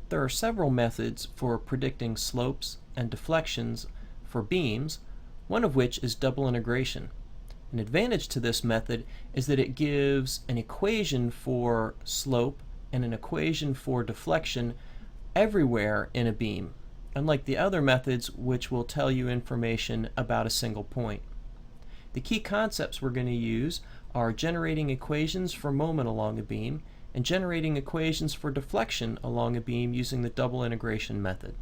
There are several methods for predicting slopes and deflections for beams, one of which is double integration. An advantage to this method is that it gives an equation for slope and an equation for deflection everywhere in a beam, unlike the other methods which will tell you information about a single point. The key concepts we're going to use are generating equations for moment along a beam and generating equations for deflection along a beam using the double integration method.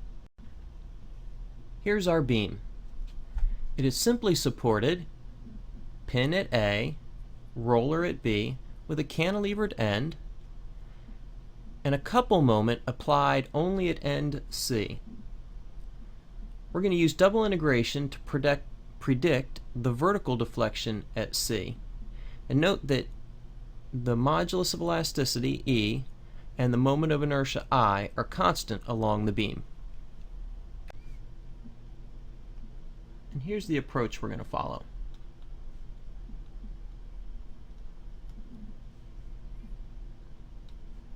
Here's our beam. It is simply supported, pin at A, roller at B, with a cantilevered end, and a couple moment applied only at end C. We're going to use double integration to predict the vertical deflection at C. And note that the modulus of elasticity, E, and the moment of inertia, I, are constant along the beam. And here's the approach we're going to follow.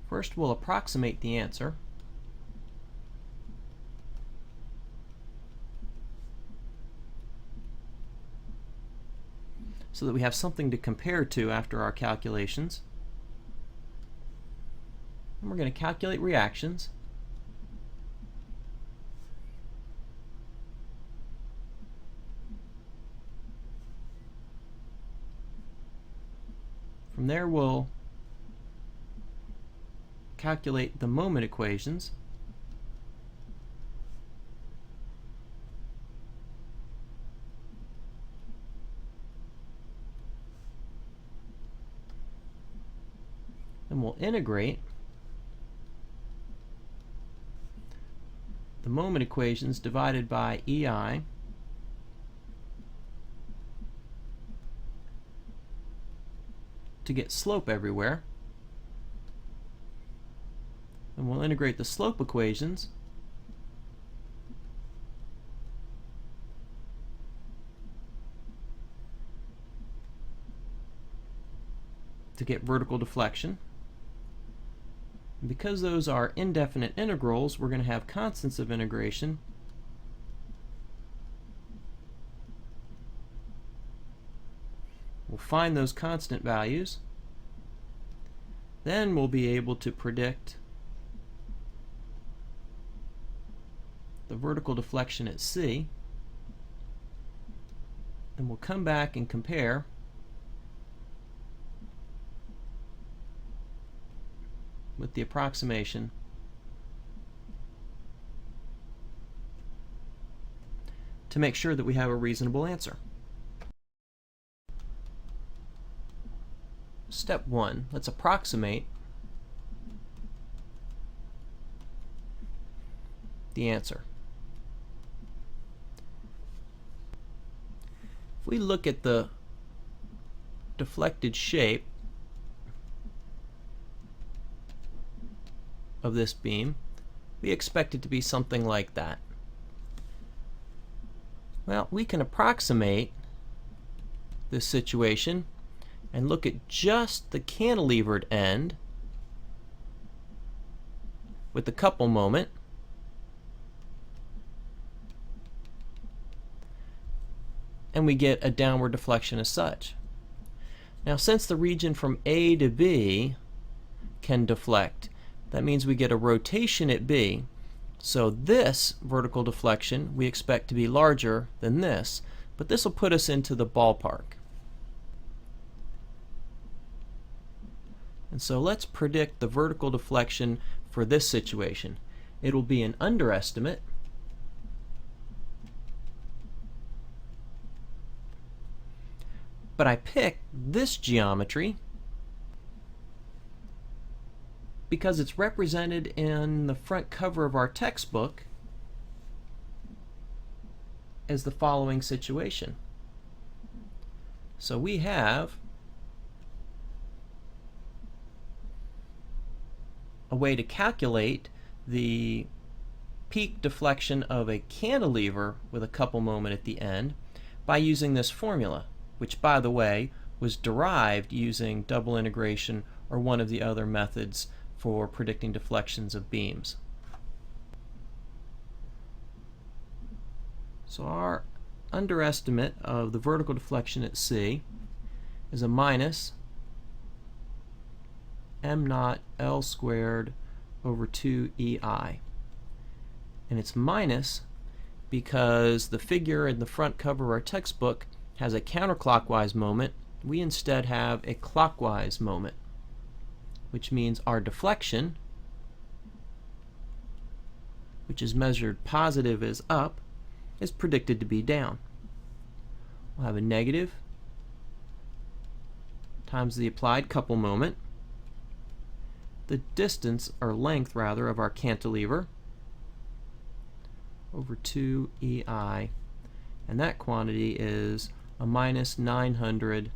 First, we'll approximate the answer. So that we have something to compare to after our calculations. And we're going to calculate reactions. From there, we'll calculate the moment equations. Then we'll integrate the moment equations divided by EI to get slope everywhere. And we'll integrate the slope equations to get vertical deflection. And because those are indefinite integrals, we're going to have constants of integration. We'll find those constant values. Then we'll be able to predict the vertical deflection at C. And we'll come back and compare with the approximation to make sure that we have a reasonable answer. Step 1, let's approximate the answer. If we look at the deflected shape of this beam, we expect it to be something like that. Well, we can approximate this situation and look at just the cantilevered end with the couple moment, and we get a downward deflection as such. Now, since the region from A to B can deflect, that means we get a rotation at B. So this vertical deflection we expect to be larger than this, but this will put us into the ballpark. And so let's predict the vertical deflection for this situation. It will be an underestimate, but I picked this geometry because it's represented in the front cover of our textbook as the following situation. So we have a way to calculate the peak deflection of a cantilever with a couple moment at the end by using this formula, which, by the way, was derived using double integration or one of the other methods for predicting deflections of beams. So our underestimate of the vertical deflection at C is a minus m naught L squared over 2EI. And it's minus because the figure in the front cover of our textbook has a counterclockwise moment. We instead have a clockwise moment, which means our deflection, which is measured positive as up, is predicted to be down. We'll have a negative times the applied couple moment, the distance, or length rather, of our cantilever over 2EI, and that quantity is a minus 900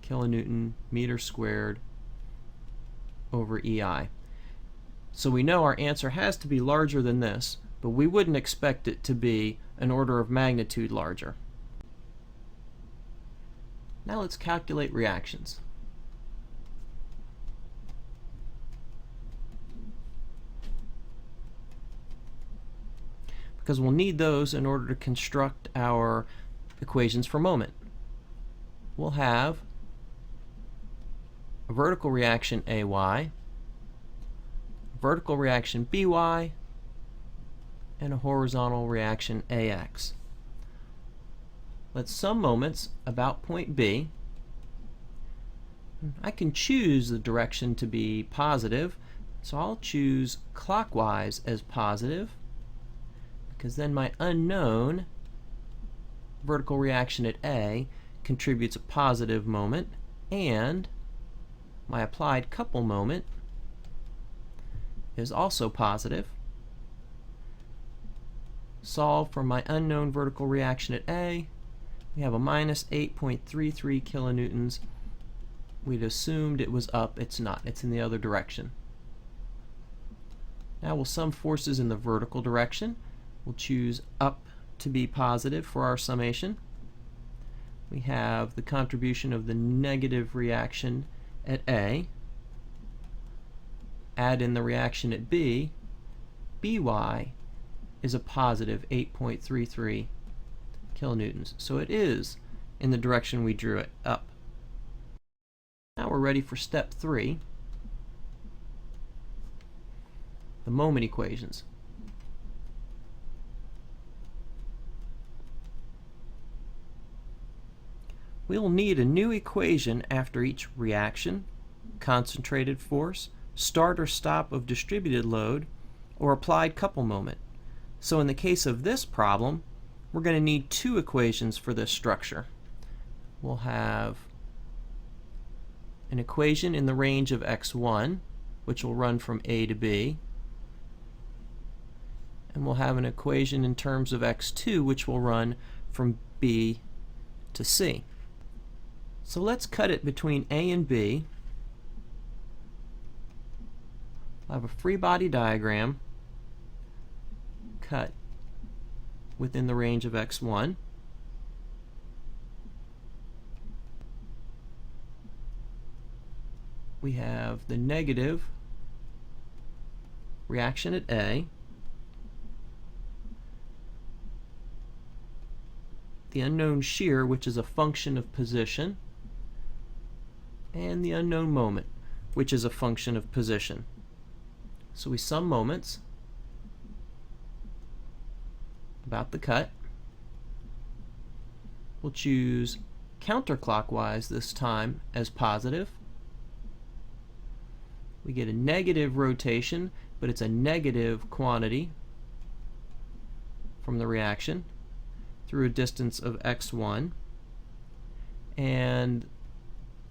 kilonewton meter squared over EI. So we know our answer has to be larger than this, but we wouldn't expect it to be an order of magnitude larger. Now let's calculate reactions. Because we'll need those in order to construct our equations for moment. We'll have a vertical reaction AY, vertical reaction BY, and a horizontal reaction AX. Let's sum moments about point B. I can choose the direction to be positive, so I'll choose clockwise as positive, because then my unknown vertical reaction at A contributes a positive moment, and my applied couple moment is also positive. Solve for my unknown vertical reaction at A. We have a minus 8.33 kilonewtons. We'd assumed it was up. It's not. It's in the other direction. Now we'll sum forces in the vertical direction. We'll choose up to be positive for our summation. We have the contribution of the negative reaction at A. Add in the reaction at B. BY is a positive 8.33 kilonewtons. So it is in the direction we drew it, up. Now we're ready for step 3, the moment equations. We'll need a new equation after each reaction, concentrated force, start or stop of distributed load, or applied couple moment. So in the case of this problem, we're going to need two equations for this structure. We'll have an equation in the range of x1, which will run from A to B, and we'll have an equation in terms of x2, which will run from B to C. So let's cut it between A and B. I'll have a free body diagram cut within the range of x1. We have the negative reaction at A, the unknown shear, which is a function of position, and the unknown moment, which is a function of position. So we sum moments about the cut. We'll choose counterclockwise this time as positive. We get a negative rotation, but it's a negative quantity from the reaction through a distance of x1, and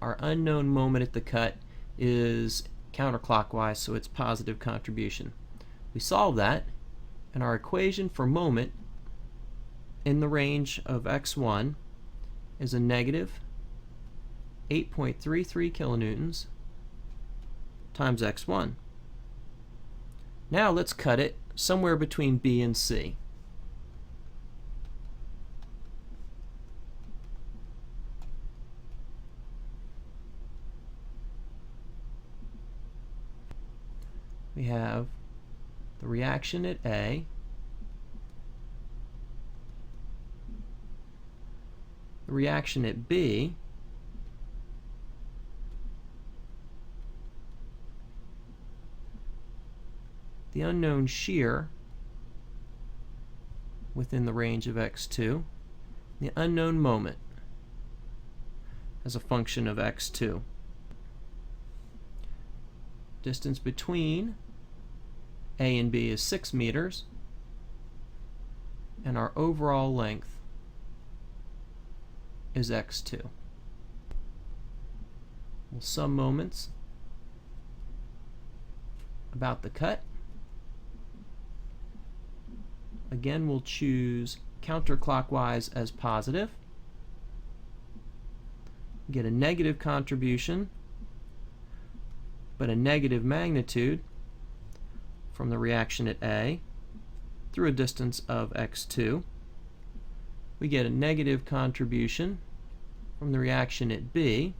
our unknown moment at the cut is counterclockwise, so it's positive contribution. We solve that, and our equation for moment in the range of x1 is a negative 8.33 kilonewtons times x1. Now let's cut it somewhere between B and C. We have the reaction at A the reaction at B, the unknown shear within the range of x2, the unknown moment as a function of x2. Distance between A and B is 6 meters, and our overall length is x2. We'll sum moments about the cut. Again, we'll choose counterclockwise as positive. Get a negative contribution, but a negative magnitude from the reaction at A through a distance of x2. We get a negative contribution from the reaction at B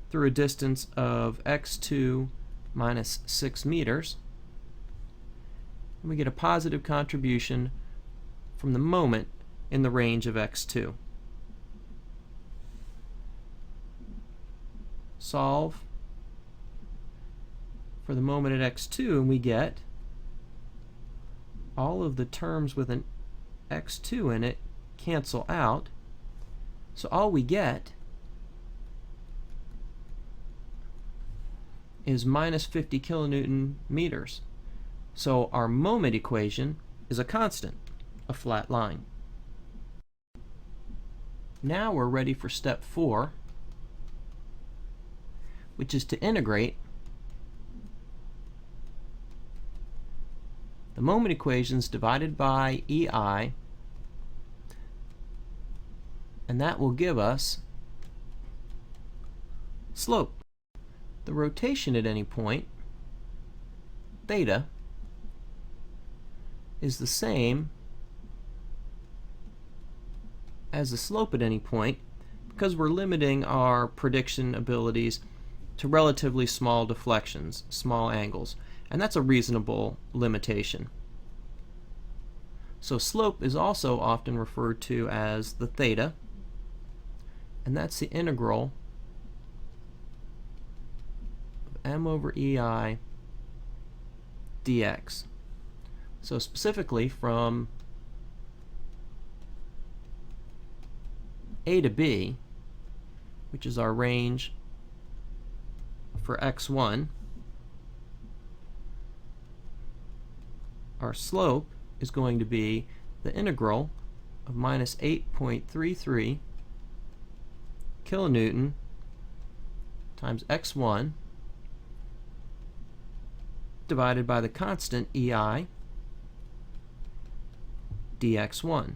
through a distance of x2 minus 6 meters. And we get a positive contribution from the moment in the range of x2. Solve for the moment at x2, and we get all of the terms with an x2 in it cancel out. So all we get is minus 50 kilonewton meters. So our moment equation is a constant, a flat line. Now we're ready for step 4, which is to integrate the moment equations divided by EI, and that will give us slope. The rotation at any point, theta, is the same as the slope at any point, because we're limiting our prediction abilities to relatively small deflections, small angles, and that's a reasonable limitation. So slope is also often referred to as the theta, and that's the integral of m over EI dx. So specifically from A to B, which is our range for x1, our slope is going to be the integral of minus 8.33 kilonewton times x1 divided by the constant EI dx1.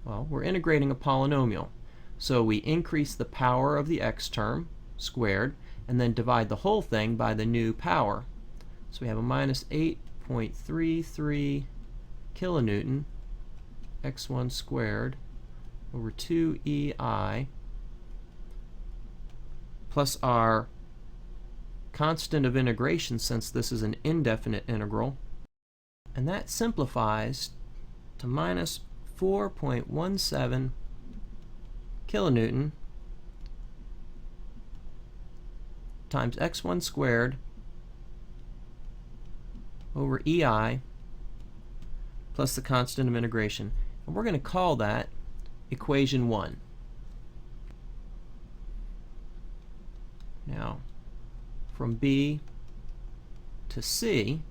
Well, we're integrating a polynomial, so we increase the power of the x term squared and then divide the whole thing by the new power. So we have a minus 8.33 kilonewton x1 squared over 2EI plus our constant of integration, since this is an indefinite integral, and that simplifies to minus 4.17 kilonewton times x1 squared over EI plus the constant of integration. And we're going to call that equation 1. Now, from B to C,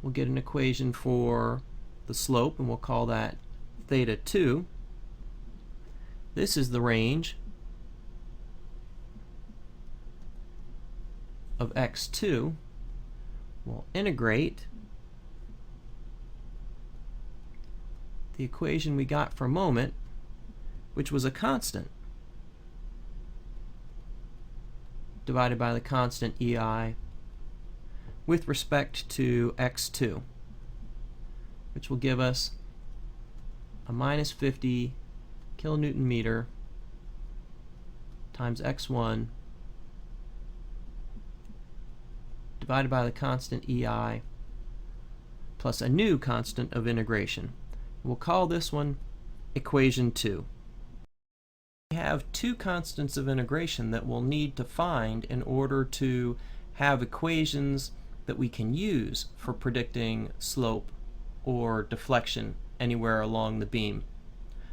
we'll get an equation for the slope, and we'll call that theta 2. This is the range of x2. We'll integrate the equation we got for moment, which was a constant, divided by the constant EI with respect to x2, which will give us a minus 50 kilonewton meter times x1 divided by the constant EI plus a new constant of integration. We'll call this one equation 2. We have two constants of integration that we'll need to find in order to have equations that we can use for predicting slope or deflection anywhere along the beam.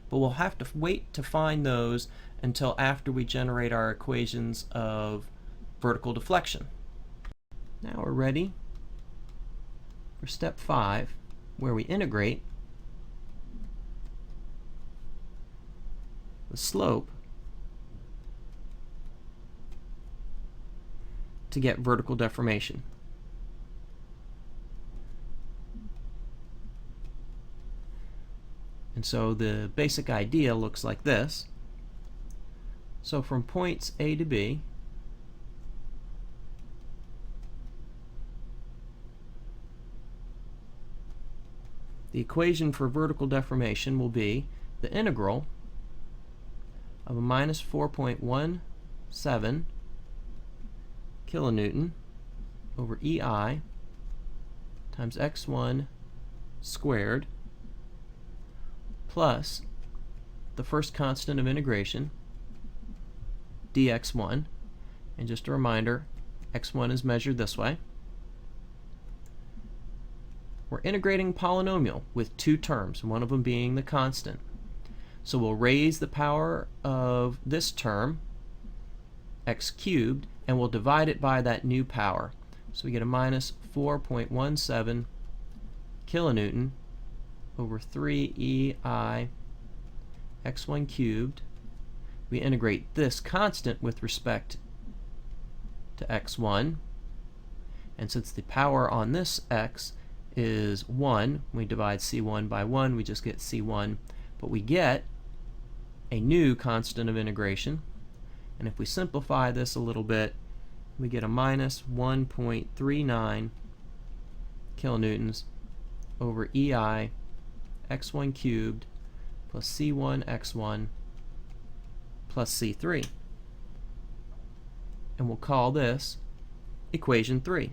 But we'll have to wait to find those until after we generate our equations of vertical deflection. Now we're ready for step 5, where we integrate the slope to get vertical deformation. And so the basic idea looks like this. So from points A to B, the equation for vertical deformation will be the integral of a minus 4.17 kilonewton over EI times x1 squared plus the first constant of integration, dx1. And just a reminder, x1 is measured this way. We're integrating polynomial with two terms, one of them being the constant. So we'll raise the power of this term, x cubed, and we'll divide it by that new power. So we get a minus 4.17 kilonewton over 3ei x1 cubed. We integrate this constant with respect to x1, and since the power on this x is 1, we divide c1 by 1, we just get c1, but we get a new constant of integration, and if we simplify this a little bit, we get a minus 1.39 kilonewtons over EI x1 cubed plus c1 x1 plus c3. And we'll call this equation 3.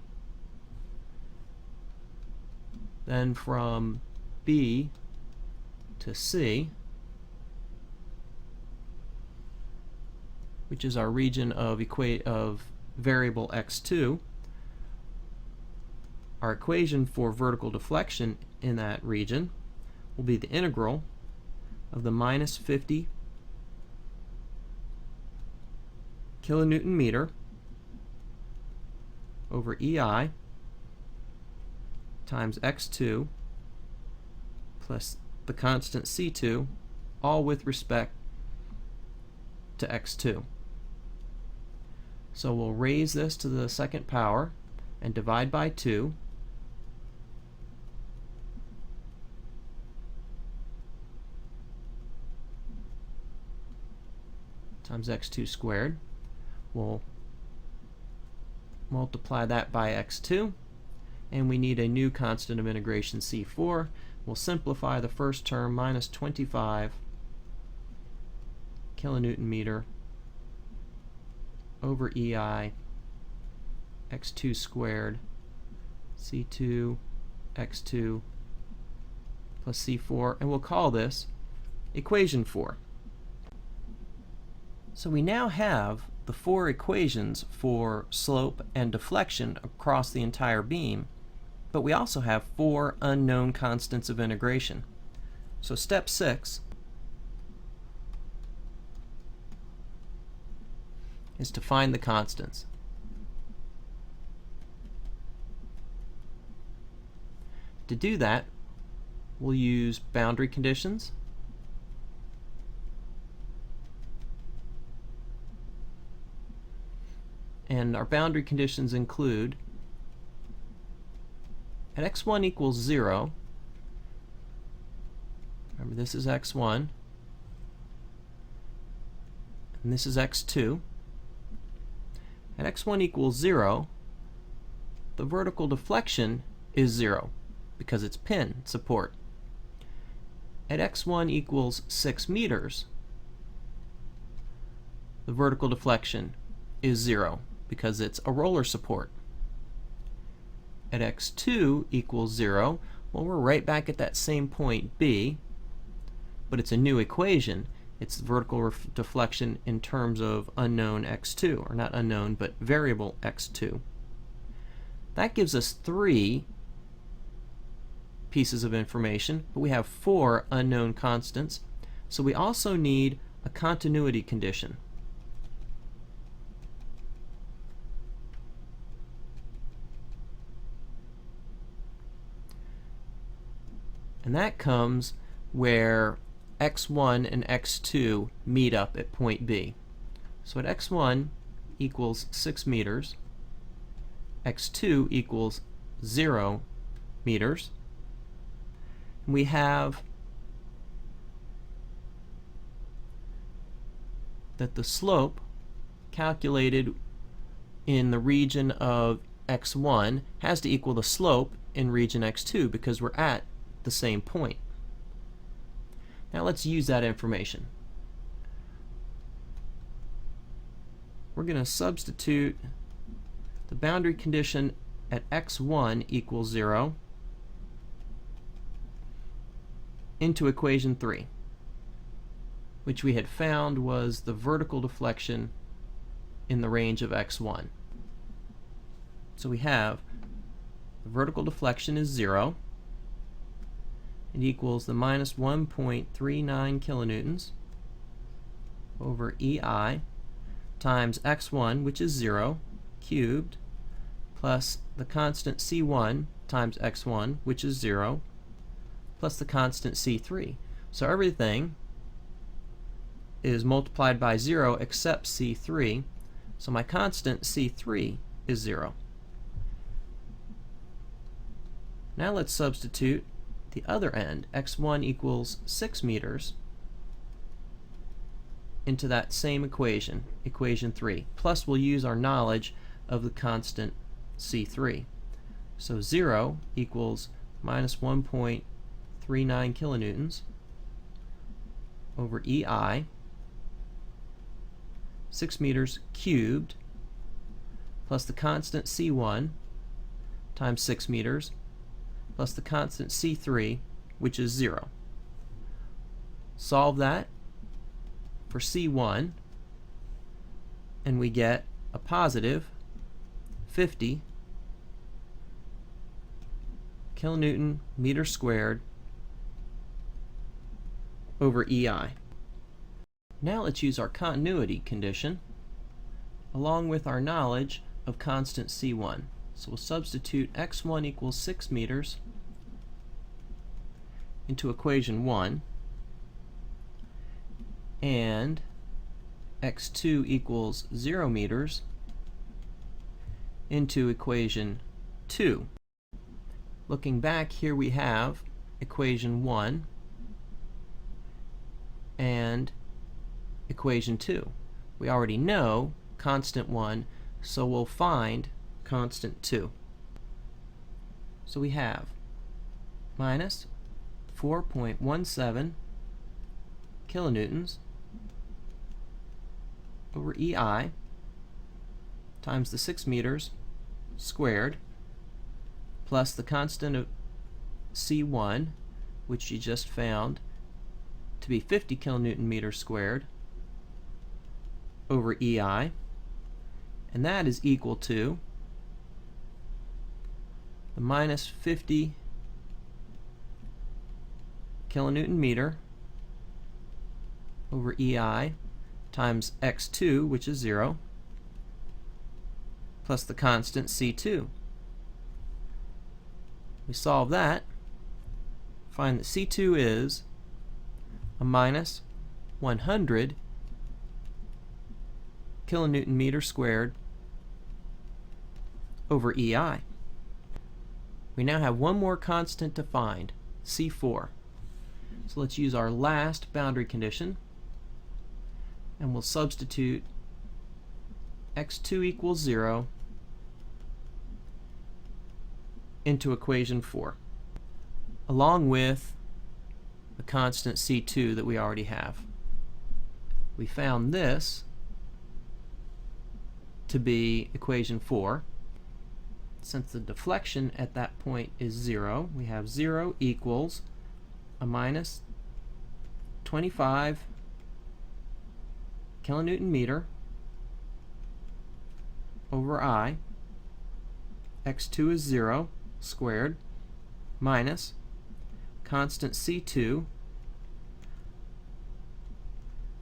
Then from B to C, which is our region of variable x2, our equation for vertical deflection in that region will be the integral of the minus 50 kilonewton meter over EI times x2 plus the constant c2, all with respect to x2. So we'll raise this to the second power and divide by 2. Times x2 squared. We'll multiply that by x2, and we need a new constant of integration, c4. We'll simplify the first term, minus 25 kilonewton meter over EI x2 squared c2 x2 plus c4, and we'll call this equation 4. So we now have the 4 equations for slope and deflection across the entire beam, but we also have 4 unknown constants of integration. So step 6 is to find the constants. To do that, we'll use boundary conditions, and our boundary conditions include at x1 equals 0, remember this is x1 and this is x2. At x1 equals 0, the vertical deflection is 0 because it's pin support. At x1 equals 6 meters, the vertical deflection is 0 because it's a roller support. At x2 equals 0, well, we're right back at that same point B, but it's a new equation. It's vertical deflection in terms of unknown x2, or not unknown, but variable x2. That gives us 3 pieces of information, but we have 4 unknown constants, so we also need a continuity condition. And that comes where x1 and x2 meet up at point B. So at x1 equals 6 meters, x2 equals 0 meters, and we have that the slope calculated in the region of x1 has to equal the slope in region x2 because we're at the same point. Now let's use that information. We're going to substitute the boundary condition at x1 equals 0 into equation 3, which we had found was the vertical deflection in the range of x1. So we have the vertical deflection is 0. It equals the minus 1.39 kilonewtons over EI times x1, which is 0, cubed, plus the constant c1 times x1, which is 0, plus the constant c3. So everything is multiplied by 0 except c3, so my constant c3 is 0. Now let's substitute the other end, x1 equals 6 meters, into that same equation, equation 3. Plus we'll use our knowledge of the constant c3. So 0 equals minus 1.39 kilonewtons over EI, 6 meters cubed, plus the constant c1 times 6 meters, plus the constant c3, which is 0. Solve that for c1, and we get a positive 50 kilonewton meter squared over EI. Now let's use our continuity condition along with our knowledge of constant c1. So we'll substitute x1 equals 6 meters into equation 1 and x2 equals 0 meters into equation 2. Looking back, here we have equation 1 and equation 2. We already know constant 1, so we'll find constant 2. So we have minus 4.17 kilonewtons over EI times the 6 meters squared plus the constant of C1, which you just found to be 50 kilonewton meters squared over EI, and that is equal to the minus 50 kilonewton meter over EI times x2, which is 0, plus the constant C2. We solve that, find that C2 is a minus 100 kilonewton meter squared over EI. We now have one more constant to find, C4. So let's use our last boundary condition, and we'll substitute x2 equals 0 into equation 4, along with the constant C2 that we already have. We found this to be equation 4. Since the deflection at that point is 0, we have 0 equals a minus 25 kilonewton meter over I, x2 is 0 squared, minus constant C2,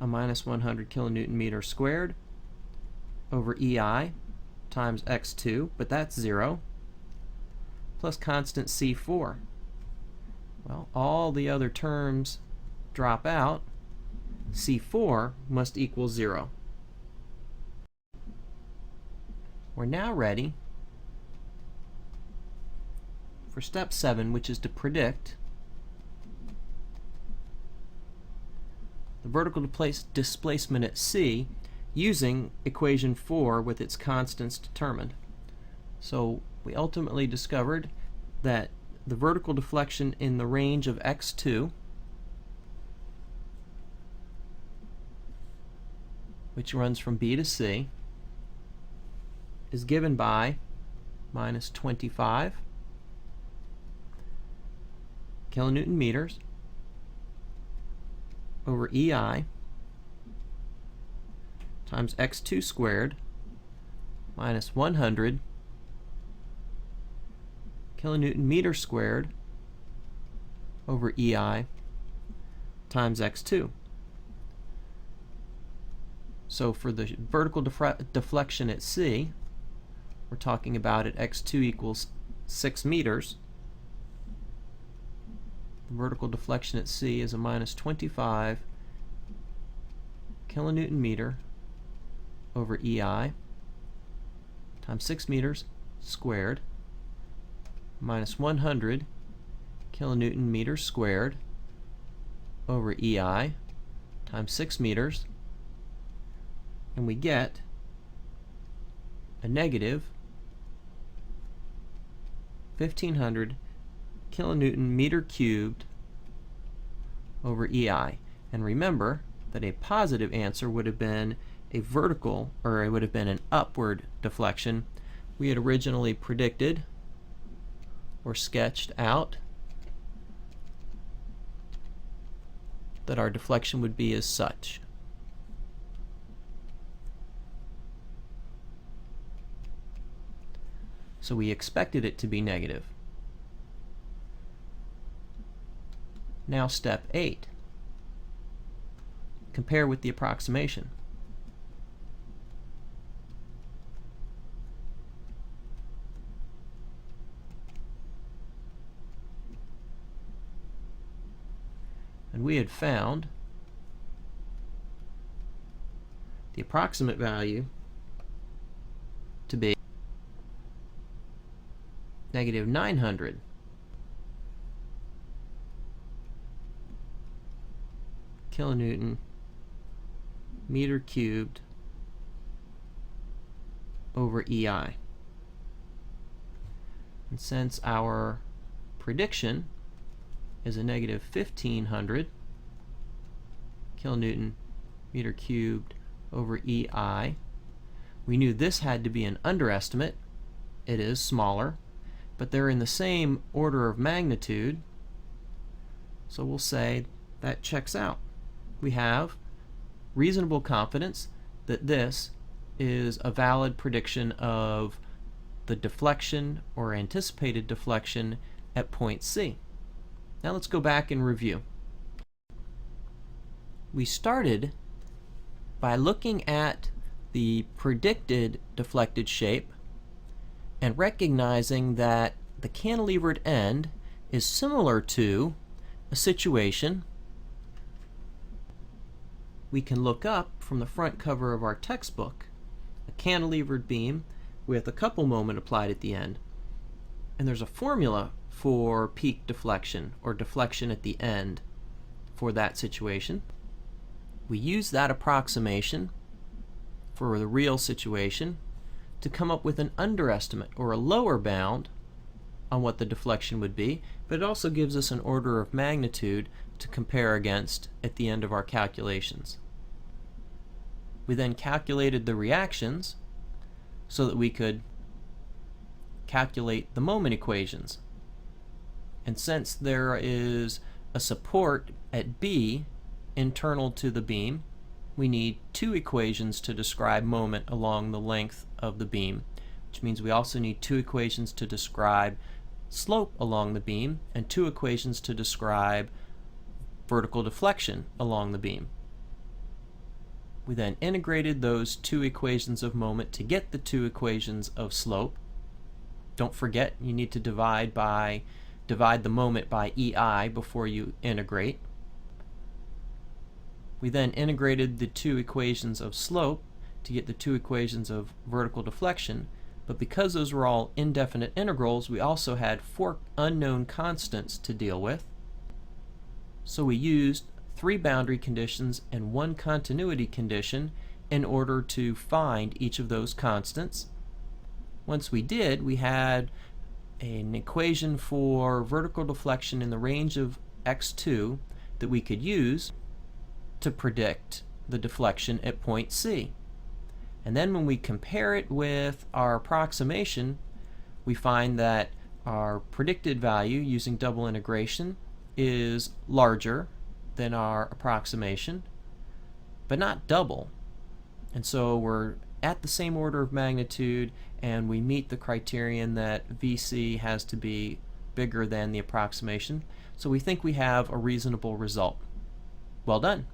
a minus 100 kilonewton meter squared, over EI times x2, but that's 0, plus constant C4. Well, all the other terms drop out. C4 must equal 0. We're now ready for step 7, which is to predict the vertical displacement at C using equation 4 with its constants determined. So we ultimately discovered that the vertical deflection in the range of x2, which runs from B to C, is given by minus 25 kilonewton meters over EI times x2 squared minus 100 kilonewton meter squared over EI times x2. So for the vertical deflection at C, we're talking about at x2 equals 6 meters. The vertical deflection at C is a minus 25 kilonewton meter over EI times 6 meters squared minus 100 kilonewton meters squared over EI times 6 meters, and we get a negative 1500 kilonewton meter cubed over EI. And remember that a positive answer would have been a vertical, or it would have been an upward deflection. We had originally predicted or sketched out that our deflection would be as such. So we expected it to be negative. Now step 8. Compare with the approximation. And we had found the approximate value to be negative 900 kilonewton meter cubed over EI. And since our prediction is a negative 1500 kilonewton meter cubed over EI, we knew this had to be an underestimate. It is smaller, but they're in the same order of magnitude, so we'll say that checks out. We have reasonable confidence that this is a valid prediction of the deflection or anticipated deflection at point C. Now let's go back and review. We started by looking at the predicted deflected shape and recognizing that the cantilevered end is similar to a situation we can look up from the front cover of our textbook, a cantilevered beam with a couple moment applied at the end. And there's a formula for peak deflection or deflection at the end for that situation. We use that approximation for the real situation to come up with an underestimate or a lower bound on what the deflection would be, but it also gives us an order of magnitude to compare against at the end of our calculations. We then calculated the reactions so that we could calculate the moment equations. And since there is a support at B internal to the beam, we need two equations to describe moment along the length of the beam, which means we also need two equations to describe slope along the beam and two equations to describe vertical deflection along the beam. We then integrated those two equations of moment to get the two equations of slope. Don't forget, you need to divide the moment by EI before you integrate. We then integrated the two equations of slope to get the two equations of vertical deflection, but because those were all indefinite integrals, we also had four unknown constants to deal with. So we used three boundary conditions and one continuity condition in order to find each of those constants. Once we did, we had an equation for vertical deflection in the range of x2 that we could use to predict the deflection at point C. And then when we compare it with our approximation, we find that our predicted value using double integration is larger than our approximation, but not double. And so we're at the same order of magnitude, and we meet the criterion that VC has to be bigger than the approximation. So we think we have a reasonable result. Well done.